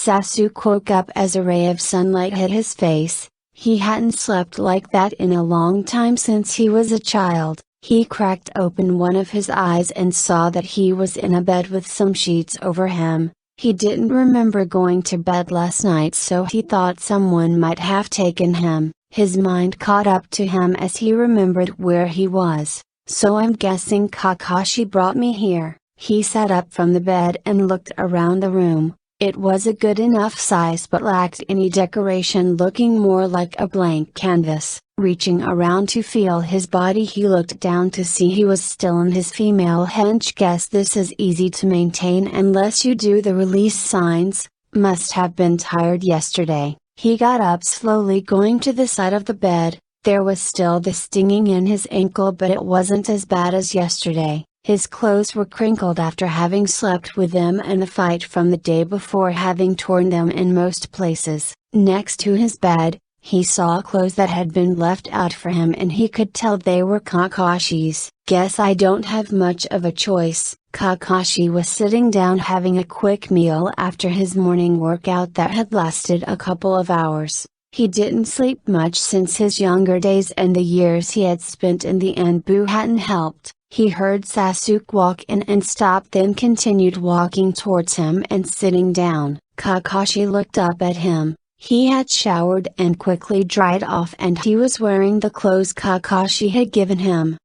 Sasuke woke up as a ray of sunlight hit his face. He hadn't slept like that in a long time since he was a child. He cracked open one of his eyes and saw that he was in a bed with some sheets over him. He didn't remember going to bed last night, so he thought someone might have taken him. His mind caught up to him as he remembered where he was. "So I'm guessing Kakashi brought me here." He sat up from the bed and looked around the room. It was a good enough size but lacked any decoration, looking more like a blank canvas. Reaching around to feel his body, he looked down to see he was still in his female hench. "Guess this is easy to maintain unless you do the release signs. Must have been tired yesterday." He got up slowly, going to the side of the bed. There was still the stinging in his ankle, but it wasn't as bad as yesterday. His clothes were crinkled after having slept with them and the fight from the day before having torn them in most places. Next to his bed, he saw clothes that had been left out for him and he could tell they were Kakashi's. "Guess I don't have much of a choice." Kakashi was sitting down having a quick meal after his morning workout that had lasted a couple of hours. He didn't sleep much since his younger days, and the years he had spent in the Anbu hadn't helped. He heard Sasuke walk in and stop, then continued walking towards him and sitting down. Kakashi looked up at him. He had showered and quickly dried off, and he was wearing the clothes Kakashi had given him.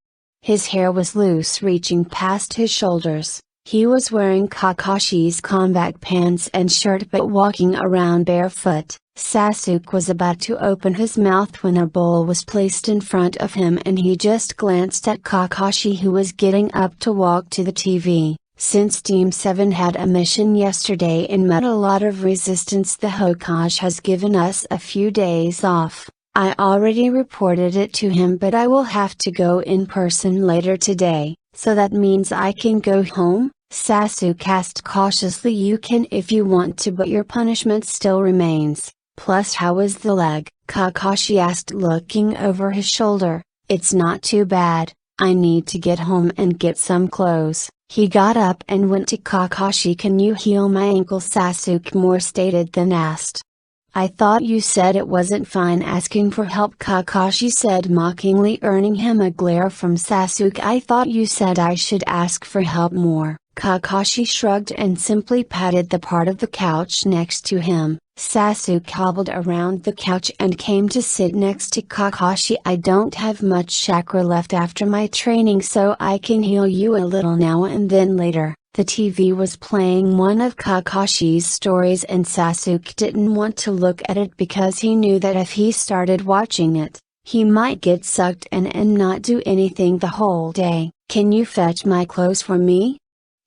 His hair was loose, reaching past his shoulders. He was wearing Kakashi's combat pants and shirt but walking around barefoot. Sasuke was about to open his mouth when a bowl was placed in front of him and he just glanced at Kakashi, who was getting up to walk to the TV. Since Team 7 had a mission yesterday and met a lot of resistance, the Hokage has given us a few days off. I already reported it to him, but I will have to go in person later today. "So that means I can go home?" Sasuke asked cautiously. "You can if you want to, but your punishment still remains. Plus, how is the leg?" Kakashi asked, looking over his shoulder. "It's not too bad. I need to get home and get some clothes." He got up and went to Kakashi. "Can you heal my ankle?" Sasuke more stated than asked. "I thought you said it wasn't fine asking for help," Kakashi said mockingly, earning him a glare from Sasuke. "I thought you said I should ask for help more." Kakashi shrugged and simply patted the part of the couch next to him. Sasuke hobbled around the couch and came to sit next to Kakashi. "I don't have much chakra left after my training, so I can heal you a little now and then later." The TV was playing one of Kakashi's stories and Sasuke didn't want to look at it because he knew that if he started watching it, he might get sucked in and not do anything the whole day. "Can you fetch my clothes for me?"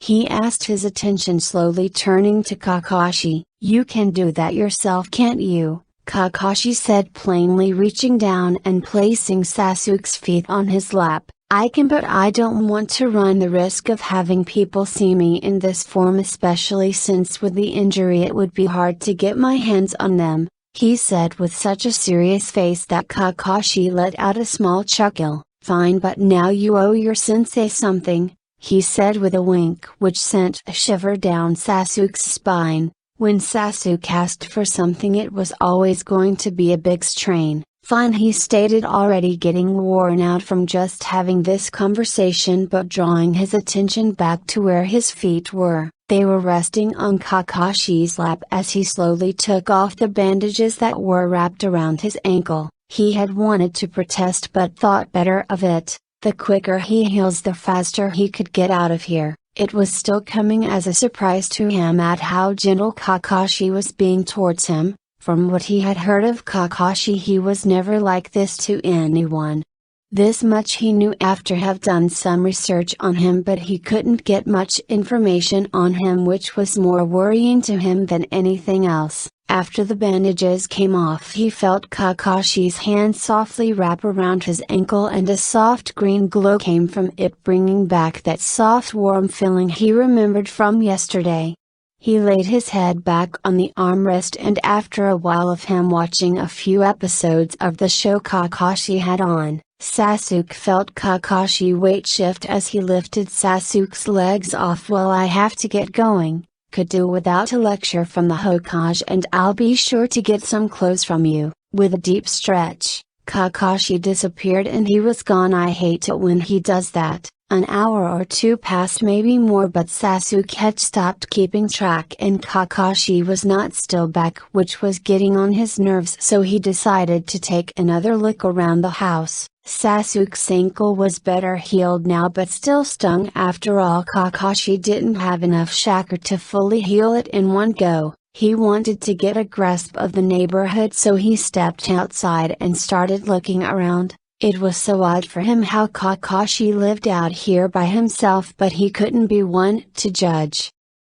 he asked, his attention slowly turning to Kakashi. "You can do that yourself, can't you?" Kakashi said plainly, reaching down and placing Sasuke's feet on his lap. "I can, but I don't want to run the risk of having people see me in this form, especially since with the injury it would be hard to get my hands on them," he said with such a serious face that Kakashi let out a small chuckle. "Fine, but now you owe your sensei something," he said with a wink which sent a shiver down Sasuke's spine. When Sasuke asked for something, it was always going to be a big strain. "Fine," he stated, already getting worn out from just having this conversation, but drawing his attention back to where his feet were. They were resting on Kakashi's lap as he slowly took off the bandages that were wrapped around his ankle. He had wanted to protest but thought better of it. The quicker he heals, the faster he could get out of here. It was still coming as a surprise to him at how gentle Kakashi was being towards him. From what he had heard of Kakashi, he was never like this to anyone. This much he knew after have done some research on him, but he couldn't get much information on him, which was more worrying to him than anything else. After the bandages came off, he felt Kakashi's hand softly wrap around his ankle and a soft green glow came from it, bringing back that soft warm feeling he remembered from yesterday. He laid his head back on the armrest, and after a while of him watching a few episodes of the show Kakashi had on, Sasuke felt Kakashi weight shift as he lifted Sasuke's legs off. "Well, I have to get going," could do without a lecture from the Hokage, and I'll be sure to get some clothes from you." With a deep stretch, Kakashi disappeared and he was gone. I hate it when he does that. An hour or two passed, maybe more, but Sasuke had stopped keeping track and Kakashi was not still back, which was getting on his nerves, so he decided to take another look around the house. Sasuke's ankle was better healed now but still stung. After all, Kakashi didn't have enough chakra to fully heal it in one go. He wanted to get a grasp of the neighborhood, so he stepped outside and started looking around. It was so odd for him how Kakashi lived out here by himself, but he couldn't be one to judge.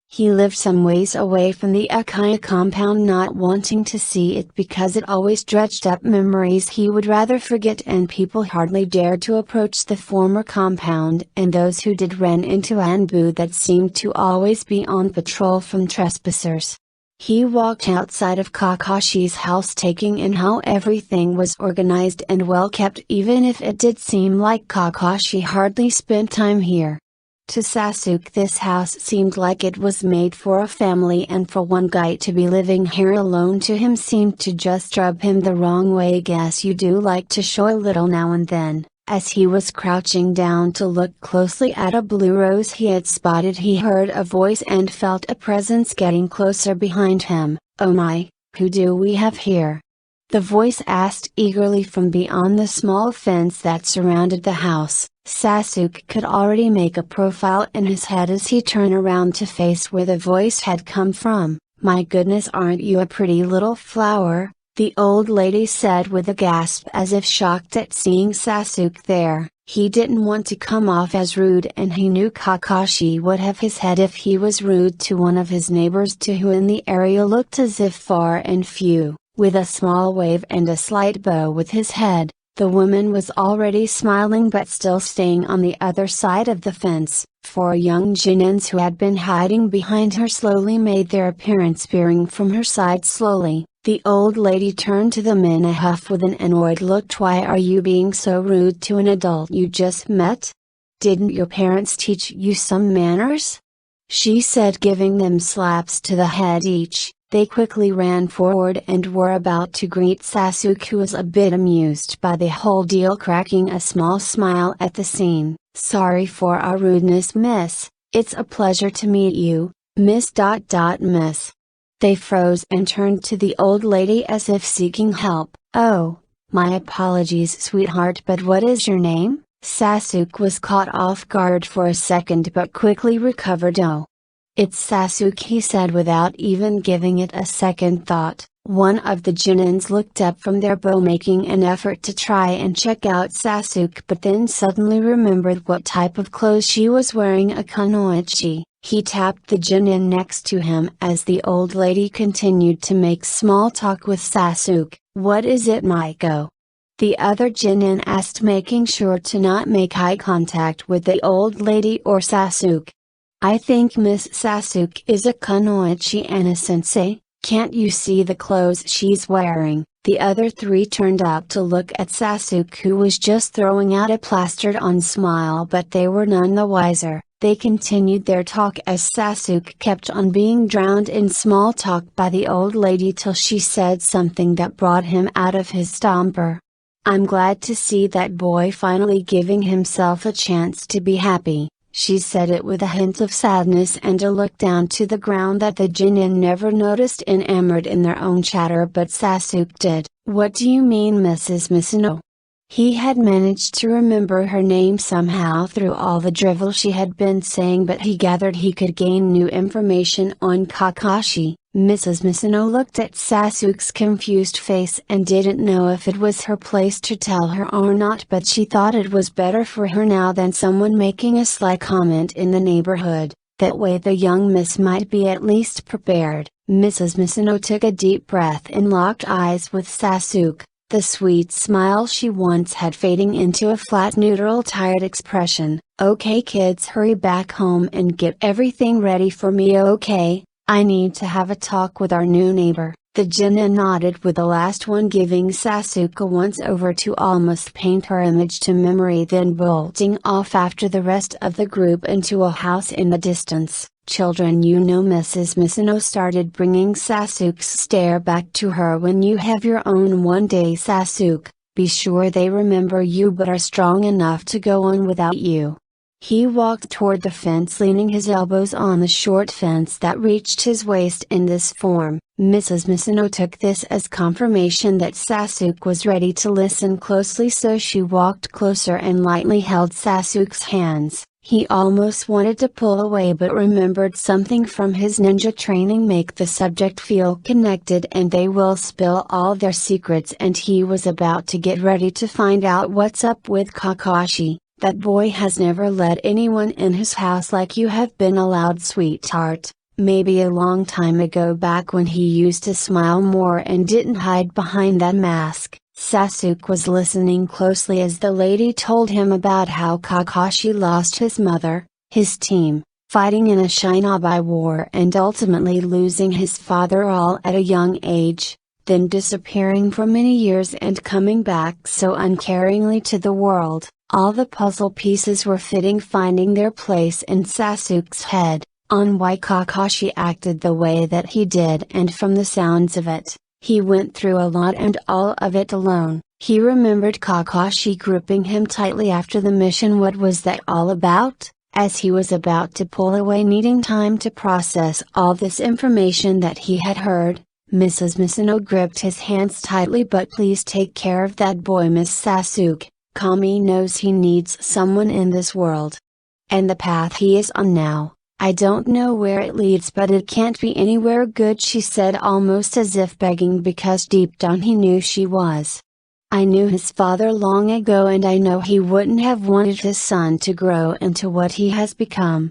He lived some ways away from the Uchiha compound, not wanting to see it because it always dredged up memories he would rather forget, and people hardly dared to approach the former compound, and those who did ran into Anbu that seemed to always be on patrol from trespassers. He walked outside of Kakashi's house, taking in how everything was organized and well kept, even if it did seem like Kakashi hardly spent time here. To Sasuke, this house seemed like it was made for a family, and for one guy to be living here alone to him seemed to just rub him the wrong way. Guess you do like to show a little now and then. As he was crouching down to look closely at a blue rose he had spotted, he heard a voice and felt a presence getting closer behind him. "Oh my, who do we have here?" the voice asked eagerly from beyond the small fence that surrounded the house. Sasuke could already make a profile in his head as he turned around to face where the voice had come from. "My goodness, aren't you a pretty little flower?" the old lady said with a gasp, as if shocked at seeing Sasuke there. He didn't want to come off as rude, and he knew Kakashi would have his head if he was rude to one of his neighbors too, who in the area looked as if far and few. With a small wave and a slight bow with his head, the woman was already smiling but still staying on the other side of the fence. Four young Genins who had been hiding behind her slowly made their appearance, peering from her side slowly. The old lady turned to them in a huff with an annoyed look. "Why are you being so rude to an adult you just met? Didn't your parents teach you some manners?" she said, giving them slaps to the head each. They quickly ran forward and were about to greet Sasuke, who was a bit amused by the whole deal, cracking a small smile at the scene. "Sorry for our rudeness, miss. It's a pleasure to meet you, miss. Miss." They froze and turned to the old lady as if seeking help. "Oh, my apologies, sweetheart, but what is your name?" Sasuke was caught off guard for a second but quickly recovered. "Oh, it's Sasuke," he said without even giving it a second thought. One of the Genins looked up from their bow, making an effort to try and check out Sasuke, but then suddenly remembered what type of clothes she was wearing, a kunoichi. He tapped the Genin next to him as the old lady continued to make small talk with Sasuke. "What is it, Maiko?" the other Genin asked, making sure to not make eye contact with the old lady or Sasuke. "I think Miss Sasuke is a kunoichi, Anna-sensei. Can't you see the clothes she's wearing?" The other three turned up to look at Sasuke, who was just throwing out a plastered-on smile, but they were none the wiser. They continued their talk as Sasuke kept on being drowned in small talk by the old lady till she said something that brought him out of his stupor. "I'm glad to see that boy finally giving himself a chance to be happy," she said it with a hint of sadness and a look down to the ground that the Genin never noticed, enamored in their own chatter, but Sasuke did. "What do you mean, Mrs. Misono?" He had managed to remember her name somehow through all the drivel she had been saying, but he gathered he could gain new information on Kakashi. Mrs. Misono looked at Sasuke's confused face and didn't know if it was her place to tell her or not, but she thought it was better for her now than someone making a sly comment in the neighborhood. That way the young miss might be at least prepared. Mrs. Misono took a deep breath and locked eyes with Sasuke, the sweet smile she once had fading into a flat, neutral, tired expression. "Okay kids, hurry back home and get everything ready for me, okay? I need to have a talk with our new neighbor." The Genin nodded, with the last one giving Sasuke a once-over to almost paint her image to memory, then bolting off after the rest of the group into a house in the distance. Children, you know Mrs. Misono started bringing Sasuke's stare back to her. When you have your own one day, Sasuke, be sure they remember you but are strong enough to go on without you. He walked toward the fence, leaning his elbows on the short fence that reached his waist. In this form, Mrs. Misono took this as confirmation that Sasuke was ready to listen closely, so she walked closer and lightly held Sasuke's hands. He almost wanted to pull away but remembered something from his ninja training: make the subject feel connected and they will spill all their secrets, and he was about to get ready to find out what's up with Kakashi. That boy has never let anyone in his house like you have been allowed, sweetheart. Maybe a long time ago, back when he used to smile more and didn't hide behind that mask. Sasuke was listening closely as the lady told him about how Kakashi lost his mother, his team, fighting in a shinobi war and ultimately losing his father all at a young age, then disappearing for many years and coming back so uncaringly to the world. All the puzzle pieces were fitting, finding their place in Sasuke's head, on why Kakashi acted the way that he did, and from the sounds of it, he went through a lot and all of it alone. He remembered Kakashi gripping him tightly after the mission. What was that all about? As he was about to pull away, needing time to process all this information that he had heard, Mrs. Misono gripped his hands tightly. But please take care of that boy, Miss Sasuke. Kami knows he needs someone in this world. And the path he is on now, I don't know where it leads, but it can't be anywhere good, she said, almost as if begging, because deep down he knew she was. I knew his father long ago, and I know he wouldn't have wanted his son to grow into what he has become.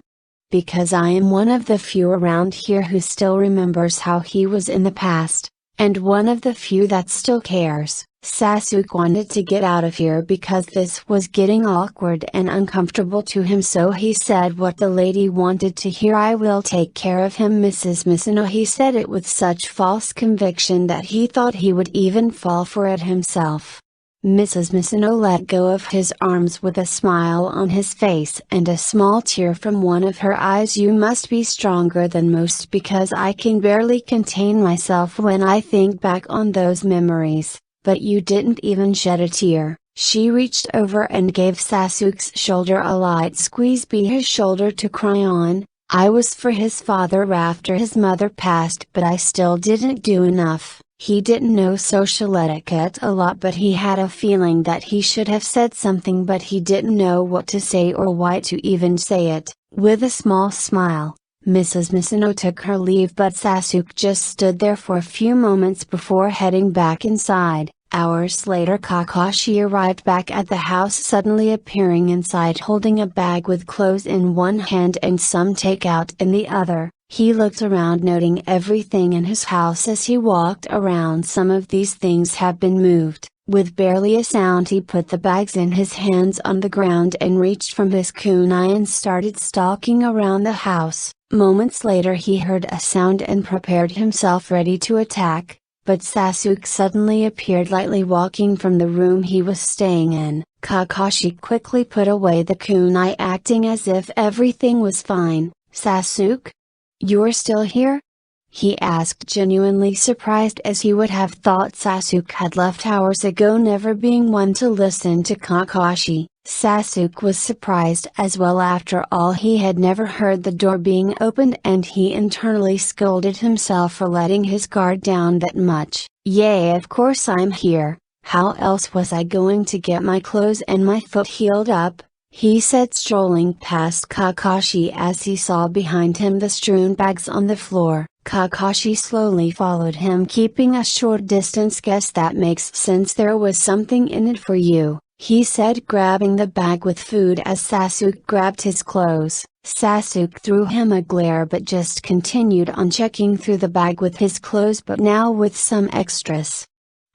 Because I am one of the few around here who still remembers how he was in the past, and one of the few that still cares. Sasuke wanted to get out of here because this was getting awkward and uncomfortable to him, so he said what the lady wanted to hear. I will take care of him, Mrs. Misono. He said it with such false conviction that he thought he would even fall for it himself. Mrs. Misono let go of his arms with a smile on his face and a small tear from one of her eyes. You must be stronger than most, because I can barely contain myself when I think back on those memories. But you didn't even shed a tear. She reached over and gave Sasuke's shoulder a light squeeze. Be his shoulder to cry on. I was for his father after his mother passed, but I still didn't do enough. He didn't know social etiquette a lot, but he had a feeling that he should have said something, but he didn't know what to say or why to even say it. With a small smile, Mrs. Misono took her leave, but Sasuke just stood there for a few moments before heading back inside. Hours later, Kakashi arrived back at the house, suddenly appearing inside holding a bag with clothes in one hand and some takeout in the other. He looked around, noting everything in his house as he walked around. Some of these things have been moved. With barely a sound, he put the bags in his hands on the ground and reached from his kunai and started stalking around the house. Moments later, he heard a sound and prepared himself ready to attack, but Sasuke suddenly appeared, lightly walking from the room he was staying in. Kakashi quickly put away the kunai, acting as if everything was fine. Sasuke? You're still here? He asked, genuinely surprised, as he would have thought Sasuke had left hours ago, never being one to listen to Kakashi. Sasuke was surprised as well. After all, he had never heard the door being opened, and he internally scolded himself for letting his guard down that much. Yay, of course I'm here. How else was I going to get my clothes and my foot healed up? He said, strolling past Kakashi as he saw behind him the strewn bags on the floor. Kakashi slowly followed him, keeping a short distance. Guess that makes sense, there was something in it for you, he said, grabbing the bag with food as Sasuke grabbed his clothes. Sasuke threw him a glare but just continued on checking through the bag with his clothes, but now with some extras.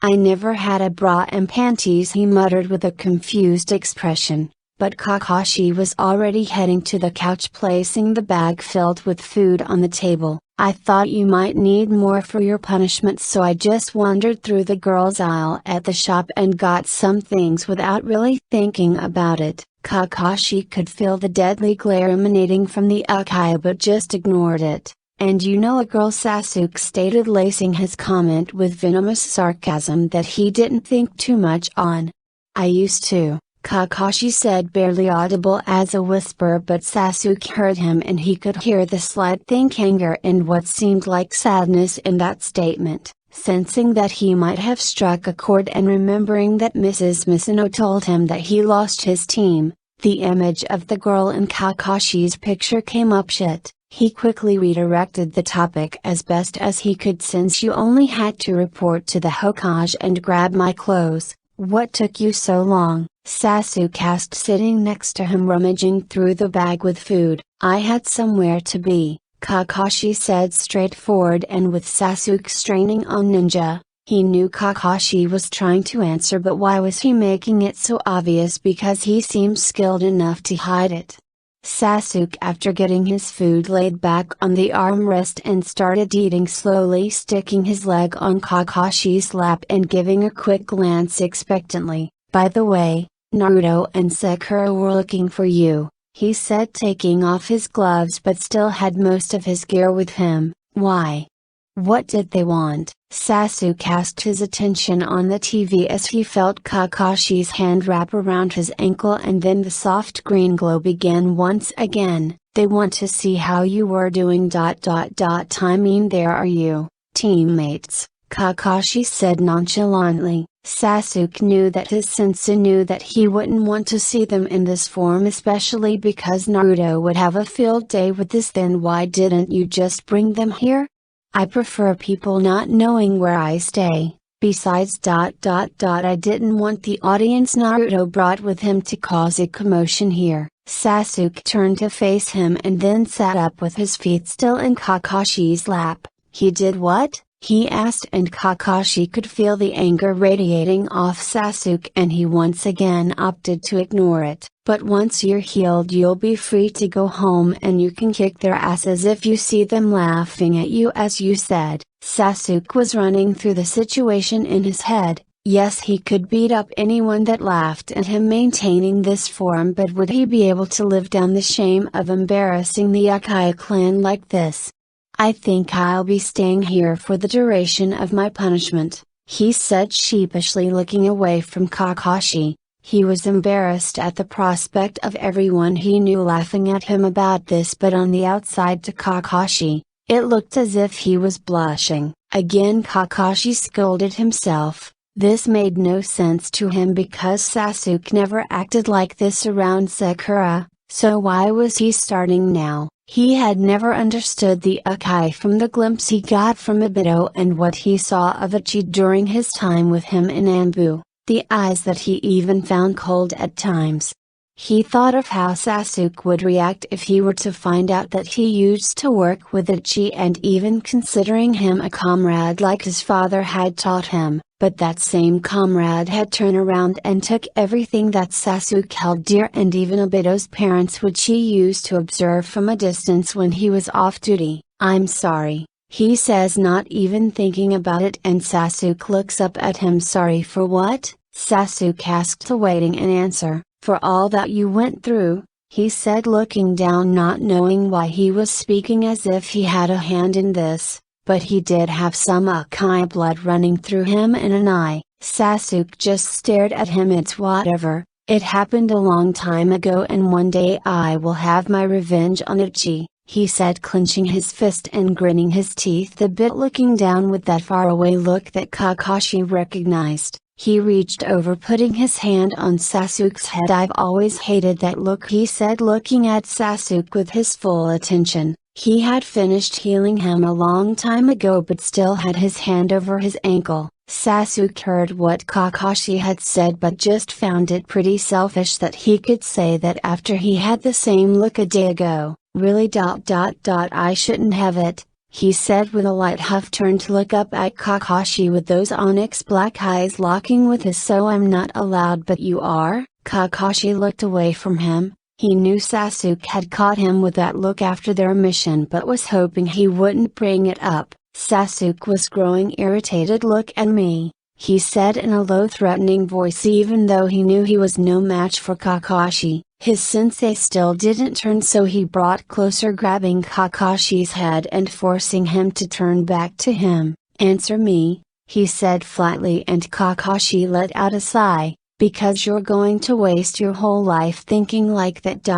I never had a bra and panties, he muttered with a confused expression. But Kakashi was already heading to the couch, placing the bag filled with food on the table. I thought you might need more for your punishment, so I just wandered through the girls' aisle at the shop and got some things without really thinking about it." Kakashi could feel the deadly glare emanating from the ukiah but just ignored it. "And you know a girl," Sasuke stated, lacing his comment with venomous sarcasm that he didn't think too much on. "I used to," Kakashi said, barely audible as a whisper, but Sasuke heard him and he could hear the slight think anger and what seemed like sadness in that statement. Sensing that he might have struck a chord and remembering that Mrs. Misono told him that he lost his team, the image of the girl in Kakashi's picture came up. Shit. He quickly redirected the topic as best as he could. "Since you only had to report to the Hokage and grab my clothes, what took you so long?" Sasuke asked, sitting next to him rummaging through the bag with food. "I had somewhere to be," Kakashi said straightforward, and with Sasuke straining on ninja, he knew Kakashi was trying to answer, but why was he making it so obvious? Because he seemed skilled enough to hide it. Sasuke, after getting his food, laid back on the armrest and started eating slowly, sticking his leg on Kakashi's lap and giving a quick glance expectantly. "By the way, Naruto and Sakura were looking for you," he said, taking off his gloves but still had most of his gear with him. "Why? What did they want?" Sasuke asked, his attention on the TV as he felt Kakashi's hand wrap around his ankle, and then the soft green glow began once again. "They want to see how you were doing. I mean, there are you, teammates," Kakashi said nonchalantly. Sasuke knew that his sensei knew that he wouldn't want to see them in this form, especially because Naruto would have a field day with this. "Then why didn't you just bring them here?" "I prefer people not knowing where I stay. Besides, I didn't want the audience Naruto brought with him to cause a commotion here." Sasuke turned to face him and then sat up with his feet still in Kakashi's lap. "He did what?" he asked, and Kakashi could feel the anger radiating off Sasuke, and he once again opted to ignore it. "But once you're healed, you'll be free to go home and you can kick their asses if you see them laughing at you, as you said." Sasuke was running through the situation in his head. Yes, he could beat up anyone that laughed at him maintaining this form, but would he be able to live down the shame of embarrassing the Uchiha clan like this? "I think I'll be staying here for the duration of my punishment," he said sheepishly, looking away from Kakashi. He was embarrassed at the prospect of everyone he knew laughing at him about this, but on the outside to Kakashi, it looked as if he was blushing. Again Kakashi scolded himself. This made no sense to him because Sasuke never acted like this around Sakura, so why was he starting now? He had never understood the Uchiha from the glimpse he got from Obito and what he saw of Ichi during his time with him in Ambu, the eyes that he even found cold at times. He thought of how Sasuke would react if he were to find out that he used to work with Ichi, and even considering him a comrade like his father had taught him, but that same comrade had turned around and took everything that Sasuke held dear, and even Obito's parents, which he used to observe from a distance when he was off duty. "I'm sorry," he says, not even thinking about it, and Sasuke looks up at him. "Sorry for what?" Sasuke asked, awaiting an answer. "For all that you went through," he said, looking down, not knowing why he was speaking as if he had a hand in this, but he did have some Uchiha blood running through him in an eye. Sasuke just stared at him. "It's whatever, it happened a long time ago, and one day I will have my revenge on Ichi," he said, clenching his fist and gritting his teeth a bit, looking down with that faraway look that Kakashi recognized. He reached over, putting his hand on Sasuke's head. "I've always hated that look," he said, looking at Sasuke with his full attention. He had finished healing him a long time ago but still had his hand over his ankle. Sasuke heard what Kakashi had said but just found it pretty selfish that he could say that after he had the same look a day ago. "Really? I shouldn't have it," he said with a light huff, turned to look up at Kakashi with those onyx black eyes locking with his. "So I'm not allowed, but you are?" Kakashi looked away from him, He knew Sasuke had caught him with that look after their mission but was hoping he wouldn't bring it up. Sasuke was growing irritated. "Look at me," he said in a low threatening voice. Even though he knew he was no match for Kakashi, his sensei still didn't turn, so he brought closer, grabbing Kakashi's head and forcing him to turn back to him. "Answer me," he said flatly, and Kakashi let out a sigh. "Because you're going to waste your whole life thinking like that.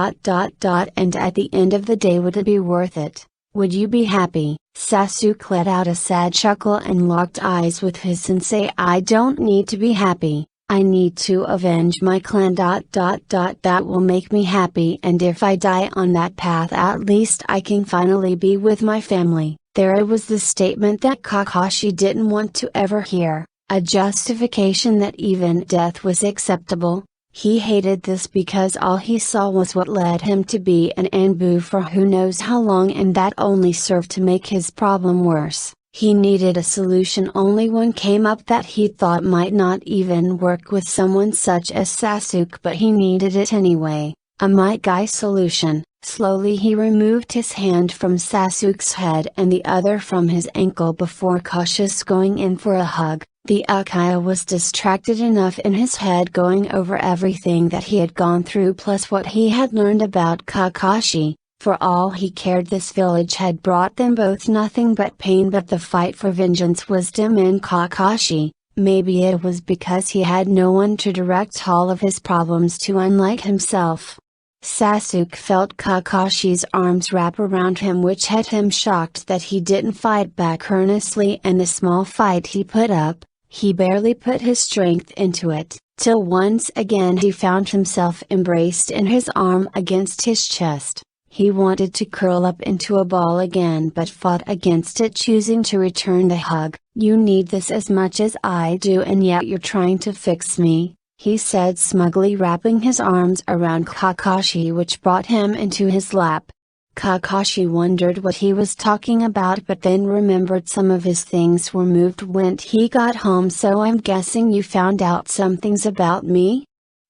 And at the end of the day, would it be worth it? Would you be happy?" Sasuke let out a sad chuckle and locked eyes with his sensei. "I don't need to be happy. I need to avenge my clan. That will make me happy, and if I die on that path, at least I can finally be with my family." There was the statement that Kakashi didn't want to ever hear. A justification that even death was acceptable. He hated this because all he saw was what led him to be an Anbu for who knows how long, and that only served to make his problem worse. He needed a solution. Only one came up that he thought might not even work with someone such as Sasuke, but he needed it anyway. A Might Guy solution. Slowly he removed his hand from Sasuke's head and the other from his ankle before cautious going in for a hug. The Uchiha was distracted enough in his head, going over everything that he had gone through plus what he had learned about Kakashi. For all he cared, this village had brought them both nothing but pain, but the fight for vengeance was dim in Kakashi. Maybe it was because he had no one to direct all of his problems to, unlike himself. Sasuke felt Kakashi's arms wrap around him, which had him shocked that he didn't fight back earnestly, and the small fight he put up, he barely put his strength into it, till once again he found himself embraced in his arm against his chest. He wanted to curl up into a ball again but fought against it, choosing to return the hug. "You need this as much as I do, and yet you're trying to fix me," he said smugly, wrapping his arms around Kakashi, which brought him into his lap. Kakashi wondered what he was talking about, but then remembered some of his things were moved when he got home. "So I'm guessing you found out some things about me?"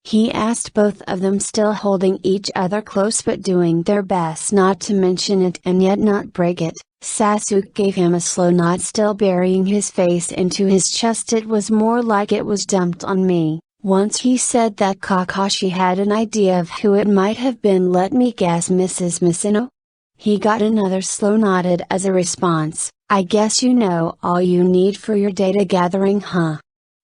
he asked, both of them still holding each other close but doing their best not to mention it and yet not break it. Sasuke gave him a slow nod, still burying his face into his chest. "It was more like it was dumped on me. Once he said that Kakashi had an idea of who it might have been. Let me guess, Mrs. Misino?" He got another slow nodded as a response. "I guess you know all you need for your data gathering, huh?"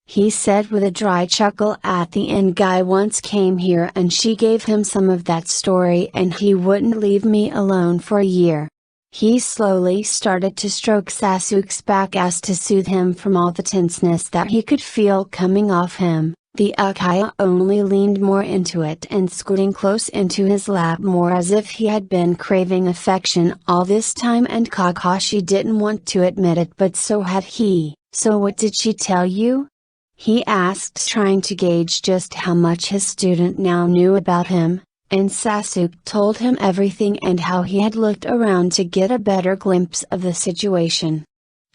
he said with a dry chuckle. "At the end, guy once came here and she gave him some of that story, and he wouldn't leave me alone for a year." He slowly started to stroke Sasuke's back as to soothe him from all the tenseness that he could feel coming off him. The Uchiha only leaned more into it and scooting close into his lap, more as if he had been craving affection all this time, and Kakashi didn't want to admit it, but so had he. "So what did she tell you?" he asked, trying to gauge just how much his student now knew about him, and Sasuke told him everything and how he had looked around to get a better glimpse of the situation.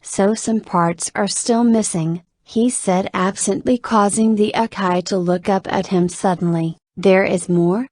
"So some parts are still missing," he said absently, causing the Uchiha to look up at him suddenly. "There is more?"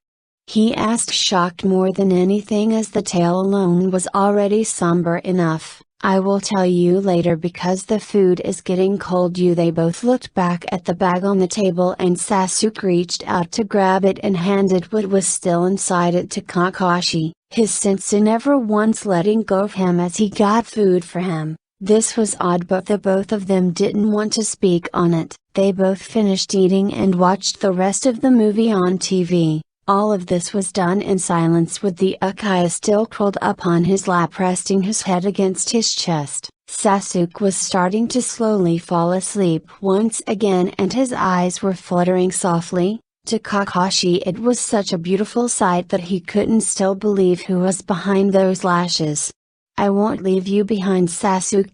he asked, shocked more than anything, as the tale alone was already somber enough. "I will tell you later because the food is getting cold." They both looked back at the bag on the table, and Sasuke reached out to grab it and handed what was still inside it to Kakashi, his sensei never once letting go of him as he got food for him. This was odd, but the both of them didn't want to speak on it. They both finished eating and watched the rest of the movie on TV. All of this was done in silence, with the Uchiha still curled up on his lap, resting his head against his chest. Sasuke was starting to slowly fall asleep once again, and his eyes were fluttering softly. To Kakashi it was such a beautiful sight that he couldn't still believe who was behind those lashes. "I won't leave you behind, Sasuke.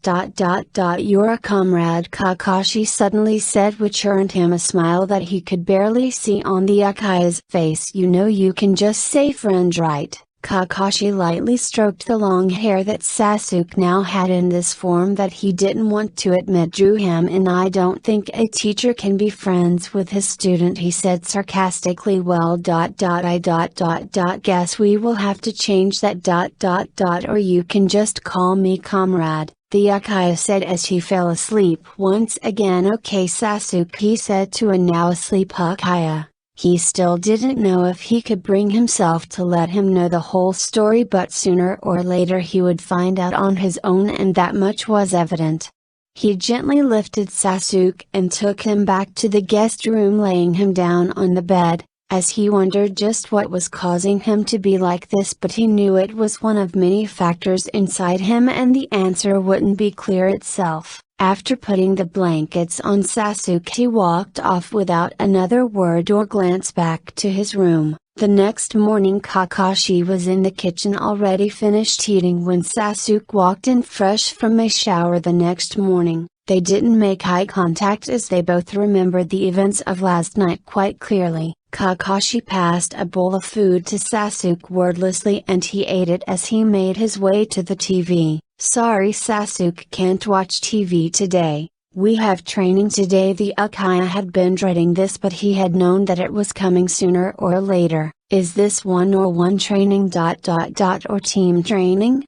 You're a comrade," Kakashi suddenly said, which earned him a smile that he could barely see on the Uchiha's face. "You know you can just say friend, right?" Kakashi lightly stroked the long hair that Sasuke now had in this form that he didn't want to admit drew him in. I don't think a teacher can be friends with his student, he said sarcastically. Well I guess we will have to change that or you can just call me comrade, the Uchiha said as he fell asleep once again. Okay Sasuke, he said to a now asleep Uchiha. He still didn't know if he could bring himself to let him know the whole story, but sooner or later he would find out on his own, and that much was evident. He gently lifted Sasuke and took him back to the guest room, laying him down on the bed, as he wondered just what was causing him to be like this, but he knew it was one of many factors inside him and the answer wouldn't be clear itself. After putting the blankets on Sasuke, he walked off without another word or glance back to his room. The next morning Kakashi was in the kitchen already finished eating when Sasuke walked in fresh from a shower the next morning. They didn't make eye contact as they both remembered the events of last night quite clearly. Kakashi passed a bowl of food to Sasuke wordlessly and he ate it as he made his way to the TV. Sorry Sasuke can't watch TV today, we have training today. The Uchiha had been dreading this, but he had known that it was coming sooner or later. Is this one-on-one training or team training?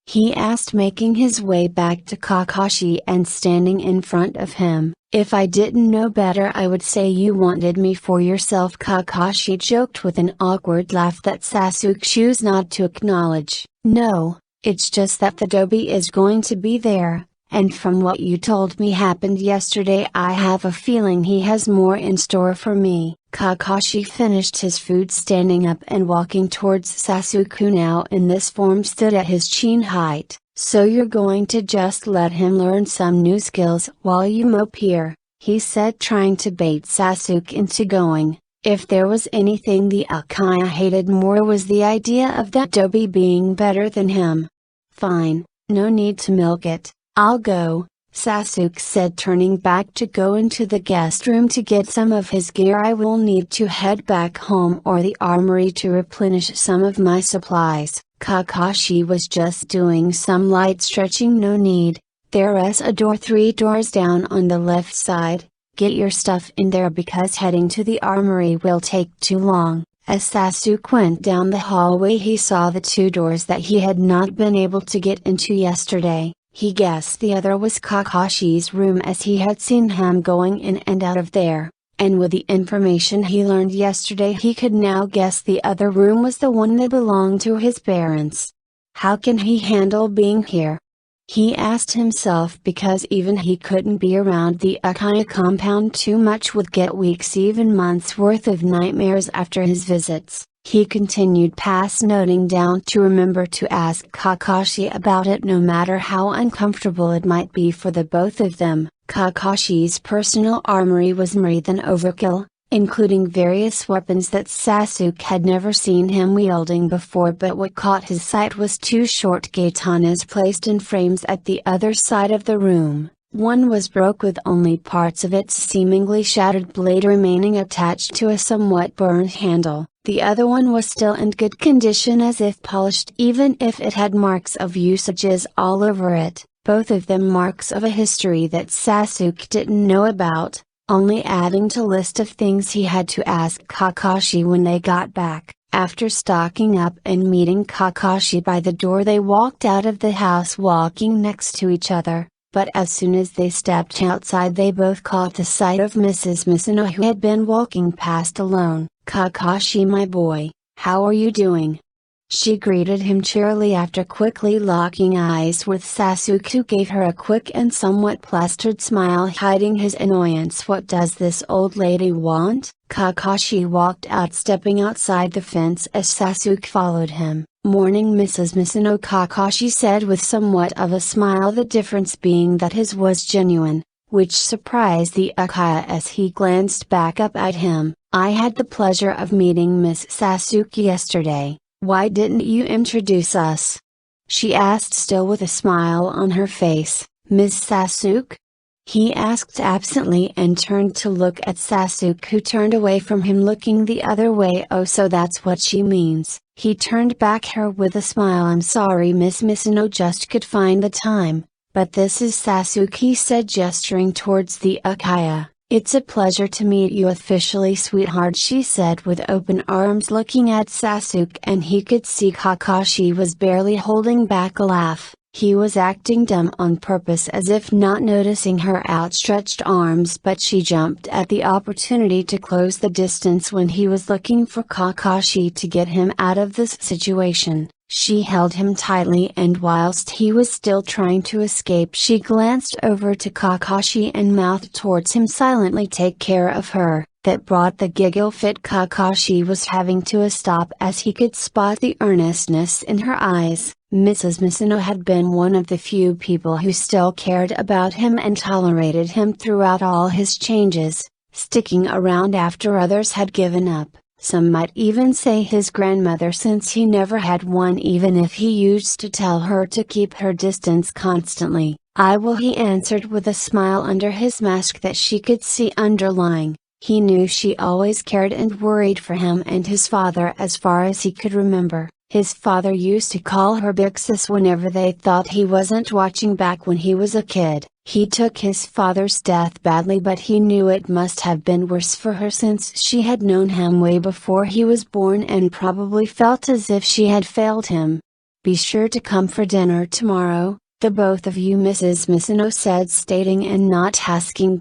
He asked, making his way back to Kakashi and standing in front of him. If I didn't know better I would say you wanted me for yourself, Kakashi joked with an awkward laugh that Sasuke chose not to acknowledge. No, it's just that the Dobe is going to be there, and from what you told me happened yesterday I have a feeling he has more in store for me. Kakashi finished his food standing up and walking towards Sasuke, who now in this form stood at his chin height. So you're going to just let him learn some new skills while you mope here, he said, trying to bait Sasuke into going. If there was anything the Uchiha hated more was the idea of that Dobe being better than him. Fine, no need to milk it, I'll go, Sasuke said, turning back to go into the guest room to get some of his gear. I will need to head back home or the armory to replenish some of my supplies. Kakashi was just doing some light stretching. No need, there's a door 3 doors down on the left side, get your stuff in there because heading to the armory will take too long. As Sasuke went down the hallway he saw the 2 doors that he had not been able to get into yesterday. He guessed the other was Kakashi's room as he had seen him going in and out of there, and with the information he learned yesterday he could now guess the other room was the one that belonged to his parents. How can he handle being here? He asked himself, because even he couldn't be around the Uchiha compound too much, would get weeks, even months worth of nightmares after his visits. He continued past noting down to remember to ask Kakashi about it no matter how uncomfortable it might be for the both of them. Kakashi's personal armory was more than overkill, including various weapons that Sasuke had never seen him wielding before, but what caught his sight was 2 short katanas placed in frames at the other side of the room. One was broke with only parts of its seemingly shattered blade remaining attached to a somewhat burned handle. The other one was still in good condition, as if polished, even if it had marks of usages all over it, both of them marks of a history that Sasuke didn't know about, only adding to list of things he had to ask Kakashi when they got back. After stocking up and meeting Kakashi by the door, they walked out of the house walking next to each other. But as soon as they stepped outside they both caught the sight of Mrs. Misono, who had been walking past alone. Kakashi, my boy, how are you doing? She greeted him cheerily after quickly locking eyes with Sasuke, who gave her a quick and somewhat plastered smile hiding his annoyance. What does this old lady want? Kakashi walked out, stepping outside the fence as Sasuke followed him. Morning, Mrs. Misono, Kakashi said with somewhat of a smile, the difference being that his was genuine, which surprised the Uchiha as he glanced back up at him. I had the pleasure of meeting Miss Sasuke yesterday. Why didn't you introduce us? She asked, still with a smile on her face. Miss Sasuke? He asked absently and turned to look at Sasuke, who turned away from him looking the other way. Oh, so that's what she means. He turned back her with a smile. I'm sorry Miss Misono, just could find the time, but this is Sasuke, he said, gesturing towards the Uchiha. It's a pleasure to meet you officially, sweetheart, she said with open arms, looking at Sasuke, and he could see Kakashi was barely holding back a laugh. He was acting dumb on purpose, as if not noticing her outstretched arms, but she jumped at the opportunity to close the distance when he was looking for Kakashi to get him out of this situation. She held him tightly, and whilst he was still trying to escape, she glanced over to Kakashi and mouthed towards him silently, "Take care of her." That brought the giggle fit Kakashi was having to a stop as he could spot the earnestness in her eyes. Mrs. Misono had been one of the few people who still cared about him and tolerated him throughout all his changes, sticking around after others had given up. Some might even say his grandmother, since he never had one, even if he used to tell her to keep her distance constantly. "I will," he answered with a smile under his mask that she could see underlying. He knew she always cared and worried for him and his father as far as he could remember. His father used to call her Big Sis whenever they thought he wasn't watching back when he was a kid. He took his father's death badly, but he knew it must have been worse for her since she had known him way before he was born and probably felt as if she had failed him. "Be sure to come for dinner tomorrow, the both of you," Mrs. Misono said, stating and not asking.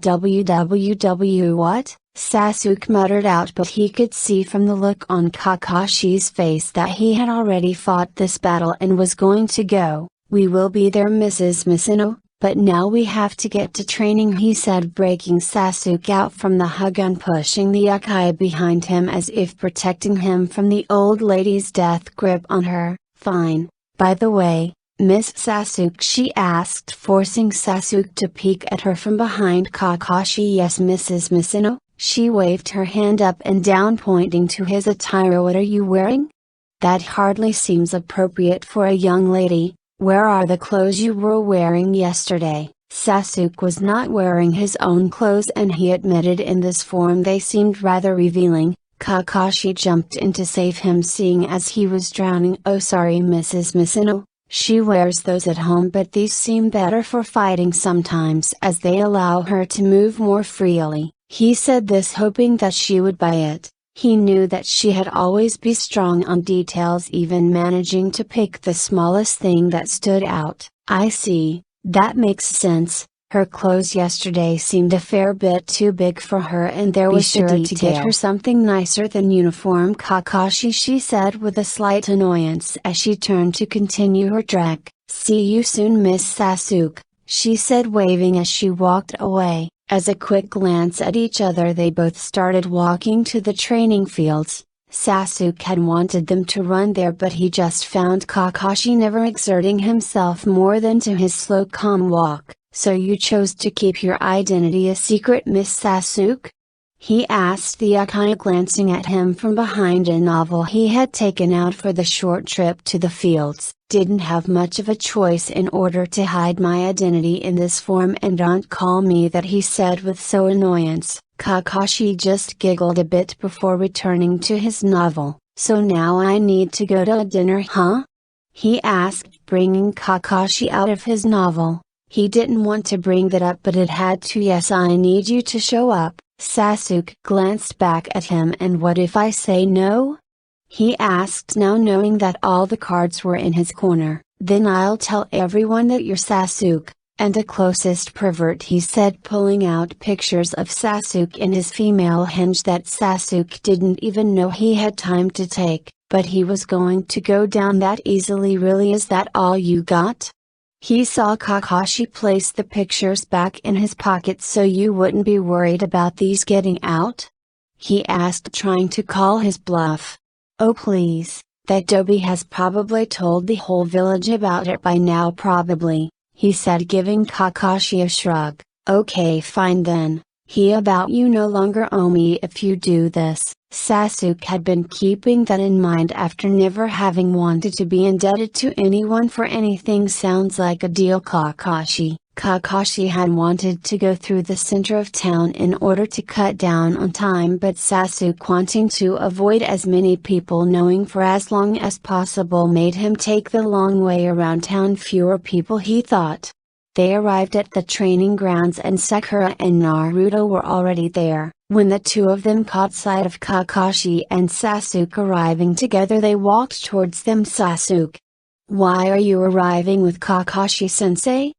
What? Sasuke muttered out, but he could see from the look on Kakashi's face that he had already fought this battle and was going to go. "We will be there, Mrs. Misono, but now we have to get to training," he said, breaking Sasuke out from the hug and pushing the Uchiha behind him as if protecting him from the old lady's death grip on her. "Fine. By the way, Miss Sasuke," she asked, forcing Sasuke to peek at her from behind Kakashi. "Yes, Mrs. Misono." She waved her hand up and down, pointing to his attire. "What are you wearing? That hardly seems appropriate for a young lady. Where are the clothes you were wearing yesterday?" Sasuke was not wearing his own clothes, and he admitted in this form they seemed rather revealing. Kakashi jumped in to save him, seeing as he was drowning. "Oh, sorry, Mrs. Misono. She wears those at home, but these seem better for fighting sometimes, as they allow her to move more freely." He said this hoping that she would buy it. He knew that she had always been strong on details, even managing to pick the smallest thing that stood out. "I see, that makes sense. Her clothes yesterday seemed a fair bit too big for her, and there was sure to get her something nicer than uniform, Kakashi," she said with a slight annoyance as she turned to continue her trek. "See you soon, Miss Sasuke," she said, waving as she walked away. As a quick glance at each other, they both started walking to the training fields. Sasuke had wanted them to run there, but he just found Kakashi never exerting himself more than to his slow, calm walk. "So you chose to keep your identity a secret, Miss Sasuke?" he asked the Uchiha, glancing at him from behind a novel he had taken out for the short trip to the fields. "Didn't have much of a choice in order to hide my identity in this form, and don't call me that," he said with so annoyance. Kakashi just giggled a bit before returning to his novel. "So now I need to go to a dinner, huh?" he asked, bringing Kakashi out of his novel. He didn't want to bring that up, but it had to. "Yes, I need you to show up." Sasuke glanced back at him. "And what if I say no?" he asked, now knowing that all the cards were in his corner. "Then I'll tell everyone that you're Sasuke, and the closest pervert," he said, pulling out pictures of Sasuke in his female hinge that Sasuke didn't even know he had time to take. "But he was going to go down that easily, really? Is that all you got?" He saw Kakashi place the pictures back in his pocket. "So you wouldn't be worried about these getting out?" he asked, trying to call his bluff. "Oh please, that Dobby has probably told the whole village about it by now, probably," he said, giving Kakashi a shrug. "Okay, fine then. He about you no longer owe me if you do this." Sasuke had been keeping that in mind after never having wanted to be indebted to anyone for anything. "Sounds like a deal, Kakashi." Kakashi had wanted to go through the center of town in order to cut down on time, but Sasuke, wanting to avoid as many people knowing for as long as possible, made him take the long way around town. Fewer people, he thought. They arrived at the training grounds and Sakura and Naruto were already there. When the two of them caught sight of Kakashi and Sasuke arriving together, they walked towards them. Sasuke, why are you arriving with Kakashi-sensei?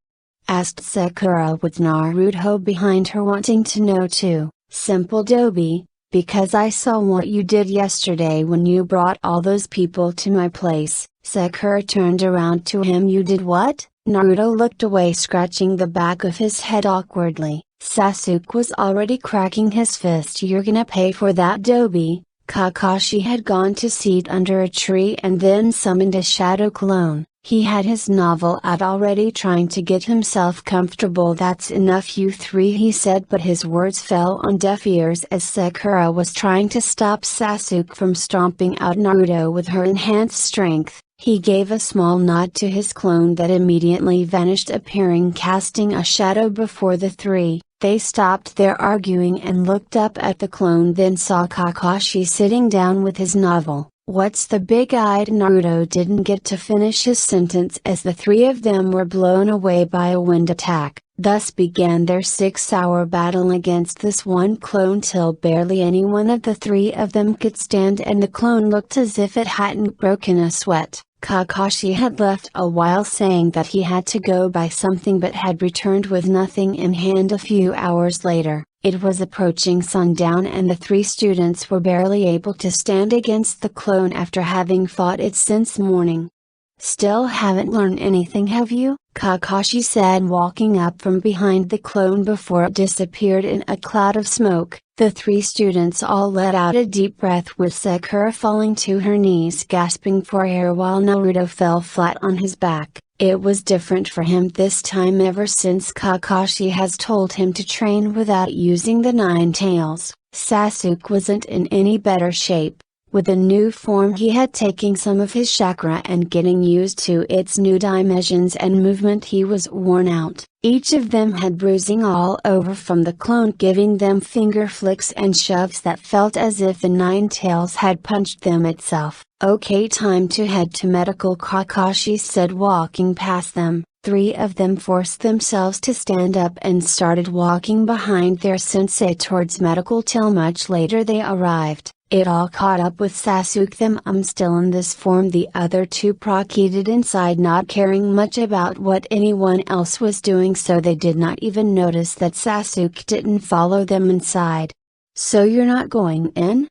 Asked Sakura with Naruto behind her, wanting to know too. Simple Dobi, because I saw what you did yesterday when you brought all those people to my place. Sakura turned around to him. You did what? Naruto looked away, scratching the back of his head awkwardly. Sasuke was already cracking his fist. You're gonna pay for that, Dobi. Kakashi had gone to sit under a tree and then summoned a shadow clone. He had his novel out already, trying to get himself comfortable. That's enough, you three, he said, but his words fell on deaf ears as Sakura was trying to stop Sasuke from stomping out Naruto with her enhanced strength. He gave a small nod to his clone that immediately vanished, appearing casting a shadow before the three. They stopped their arguing and looked up at the clone, then saw Kakashi sitting down with his novel. What's the big-eyed? Naruto didn't get to finish his sentence as the three of them were blown away by a wind attack. Thus began their 6-hour battle against this one clone till barely any one of the three of them could stand, and the clone looked as if it hadn't broken a sweat. Kakashi had left a while, saying that he had to go buy something, but had returned with nothing in hand a few hours later. It was approaching sundown and the three students were barely able to stand against the clone after having fought it since morning. Still haven't learned anything, have you? Kakashi said, walking up from behind the clone before it disappeared in a cloud of smoke. The three students all let out a deep breath, with Sakura falling to her knees gasping for air while Naruto fell flat on his back. It was different for him this time. Ever since Kakashi has told him to train without using the 9 tails, Sasuke wasn't in any better shape. With the new form he had taken some of his chakra and getting used to its new dimensions and movement, he was worn out. Each of them had bruising all over from the clone giving them finger flicks and shoves that felt as if the 9 tails had punched them itself. Okay, time to head to medical, Kakashi said, walking past them. 3 of them forced themselves to stand up and started walking behind their sensei towards medical till much later they arrived. It all caught up with Sasuke. I'm still in this form. The other 2 proceeded inside, not caring much about what anyone else was doing, so they did not even notice that Sasuke didn't follow them inside. So you're not going in?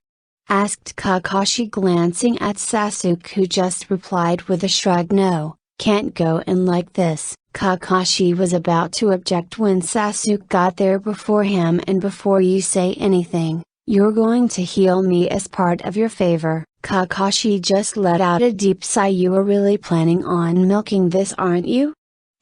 Asked Kakashi, glancing at Sasuke, who just replied with a shrug. No, can't go in like this. Kakashi was about to object when Sasuke got there before him. And before you say anything, you're going to heal me as part of your favor. Kakashi just let out a deep sigh. You are really planning on milking this, aren't you?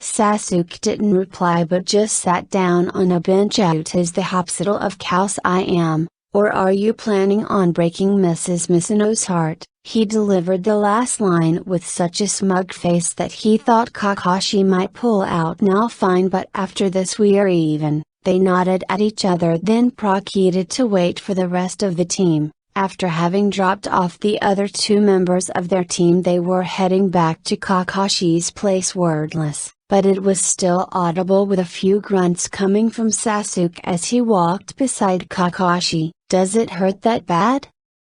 Sasuke didn't reply but just sat down on a bench. Out is the hospital of cows I am, or are you planning on breaking Mrs. Misono's heart? He delivered the last line with such a smug face that he thought Kakashi might pull out. Now fine, but after this we are even. They nodded at each other, then proceeded to wait for the rest of the team. After having dropped off the other 2 members of their team, they were heading back to Kakashi's place wordless, but it was still audible with a few grunts coming from Sasuke as he walked beside Kakashi. Does it hurt that bad?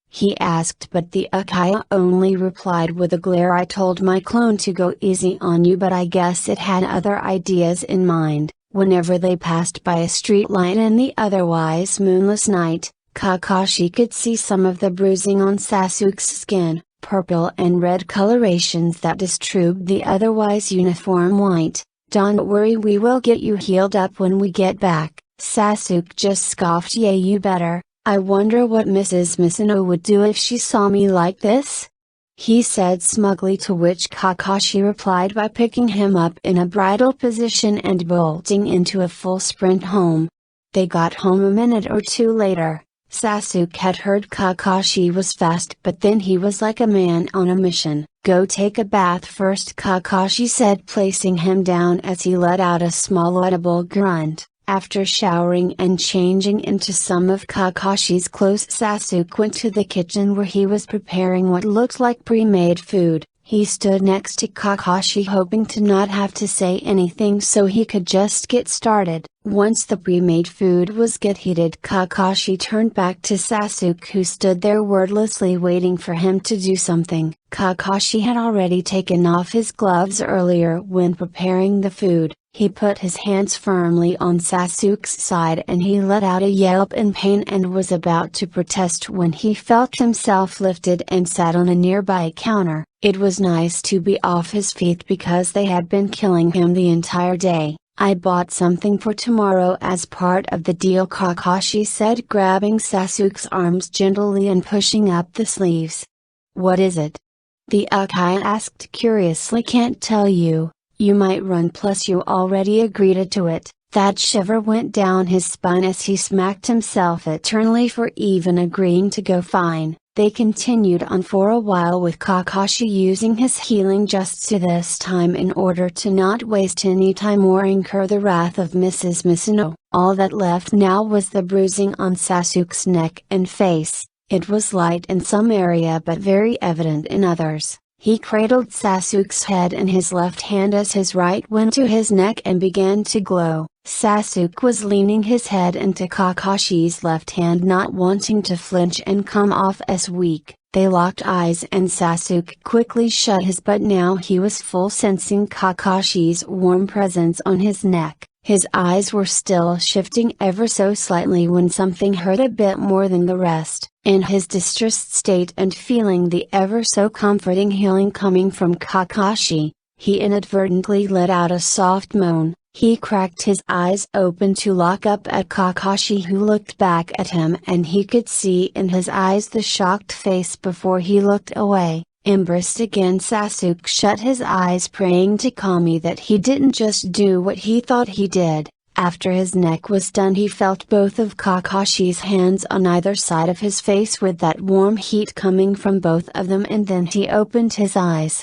He asked, but the Uchiha only replied with a glare. I told my clone to go easy on you, but I guess it had other ideas in mind. Whenever they passed by a street light in the otherwise moonless night, Kakashi could see some of the bruising on Sasuke's skin, purple and red colorations that disturbed the otherwise uniform white. Don't worry, we will get you healed up when we get back. Sasuke just scoffed. Yeah, you better. I wonder what Mrs. Misono would do if she saw me like this? He said smugly, to which Kakashi replied by picking him up in a bridle position and bolting into a full sprint home. They got home a minute or 2 later. Sasuke had heard Kakashi was fast, but then he was like a man on a mission. Go take a bath first, Kakashi said, placing him down as he let out a small audible grunt. After showering and changing into some of Kakashi's clothes, Sasuke went to the kitchen where he was preparing what looked like pre-made food. He stood next to Kakashi hoping to not have to say anything so he could just get started. Once the pre-made food was get heated, Kakashi turned back to Sasuke, who stood there wordlessly waiting for him to do something. Kakashi had already taken off his gloves earlier when preparing the food. He put his hands firmly on Sasuke's side and he let out a yelp in pain and was about to protest when he felt himself lifted and sat on a nearby counter. It was nice to be off his feet because they had been killing him the entire day. I bought something for tomorrow as part of the deal, Kakashi said, grabbing Sasuke's arms gently and pushing up the sleeves. What is it? The Uchiha asked curiously. Can't tell you. You might run, plus you already agreed to it. That shiver went down his spine as he smacked himself eternally for even agreeing to go. Fine. They continued on for a while with Kakashi using his healing jutsu this time in order to not waste any time or incur the wrath of Mrs. Misono. All that left now was the bruising on Sasuke's neck and face. It was light in some area but very evident in others. He cradled Sasuke's head in his left hand as his right went to his neck and began to glow. Sasuke was leaning his head into Kakashi's left hand, not wanting to flinch and come off as weak. They locked eyes and Sasuke quickly shut his, but now he was full sensing Kakashi's warm presence on his neck. His eyes were still shifting ever so slightly when something hurt a bit more than the rest. In his distressed state and feeling the ever so comforting healing coming from Kakashi, he inadvertently let out a soft moan. He cracked his eyes open to look up at Kakashi, who looked back at him, and he could see in his eyes the shocked face before he looked away. Embarrassed again, Sasuke shut his eyes, praying to Kami that he didn't just do what he thought he did. After his neck was done, he felt both of Kakashi's hands on either side of his face with that warm heat coming from both of them, and then he opened his eyes.